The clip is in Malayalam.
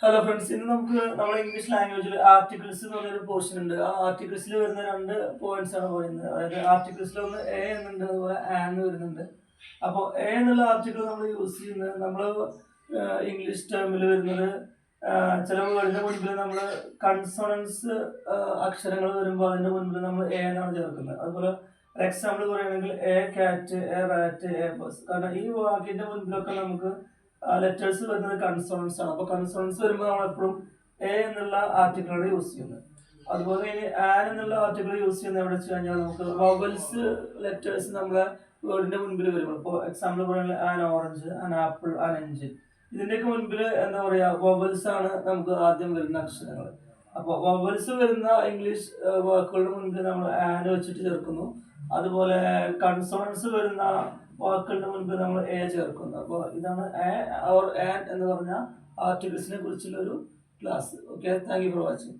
ഹലോ ഫ്രണ്ട്സ്, ഇന്ന് നമുക്ക് നമ്മുടെ ഇംഗ്ലീഷ് ലാംഗ്വേജിൽ ആർട്ടിക്കിൾസ് എന്ന് പറഞ്ഞൊരു പോർഷൻ ഉണ്ട്. ആ ആർട്ടിക്കിൾസിൽ വരുന്ന രണ്ട് പോയിന്റ്സ് ആണ് പറയുന്നത്. അതായത് ആർട്ടിക്കിൾസിൽ ഒന്ന് എ എന്നുണ്ട്, അതുപോലെ ആ എന്ന് വരുന്നുണ്ട്. അപ്പോൾ എ എന്നുള്ള ആർട്ടിക്കിൾ നമ്മൾ യൂസ് ചെയ്യുന്നത് നമ്മൾ ഇംഗ്ലീഷ് ടേമിൽ വരുന്നത് ചില വേർഡിന്റെ മുൻപിൽ നമ്മൾ കൺസോണൻസ് അക്ഷരങ്ങൾ വരുമ്പോൾ അതിന്റെ മുൻപിൽ നമ്മൾ എ എന്നാണ് ചേർക്കുന്നത്. അതുപോലെ എക്സാമ്പിൾ പറയുകയാണെങ്കിൽ എ കാറ്റ്, എ റാറ്റ്, എ ബസ്. കാരണം ഈ വാക്കിന്റെ മുൻപിലൊക്കെ നമുക്ക് ലെറ്റേഴ്സ് വരുന്നത് കൺസോണൻസ് ആണ്. അപ്പോൾ കൺസോണൻസ് വരുമ്പോൾ നമ്മൾ എപ്പോഴും എ എന്നുള്ള ആർട്ടിക്കിളാണ് യൂസ് ചെയ്യുന്നത്. അതുപോലെ ഇനി ആൻ എന്നുള്ള ആർട്ടിക്കിൾ യൂസ് ചെയ്യുന്നത് എവിടെ വെച്ച് കഴിഞ്ഞാൽ നമുക്ക് വവൽസ് ലെറ്റേഴ്സ് നമ്മളെ വേർഡിന്റെ മുൻപിൽ വരുമ്പോൾ, ഇപ്പോൾ എക്സാമ്പിൾ പറയുന്നത് an orange, an apple, an engine, ഇതിന്റെയൊക്കെ മുൻപിൽ എന്താ പറയാ, വവൽസ് ആണ് നമുക്ക് ആദ്യം വരുന്ന അക്ഷരങ്ങൾ. അപ്പോൾ വവൽസ് വരുന്ന ഇംഗ്ലീഷ് വാക്കുകളുടെ മുൻപിൽ നമ്മൾ ആൻ വെച്ചിട്ട് ചേർക്കുന്നു. അതുപോലെ കൺസോണൻസ് വരുന്ന വാക്കുകളുടെ മുൻപിൽ നമ്മൾ എ ചേർക്കുന്നു. അപ്പോൾ ഇതാണ് എ ഓർ ആൻ എന്ന് പറഞ്ഞ ആർട്ടിക്കിൾസിനെ കുറിച്ചുള്ള ഒരു class. Okay, thank you for watching.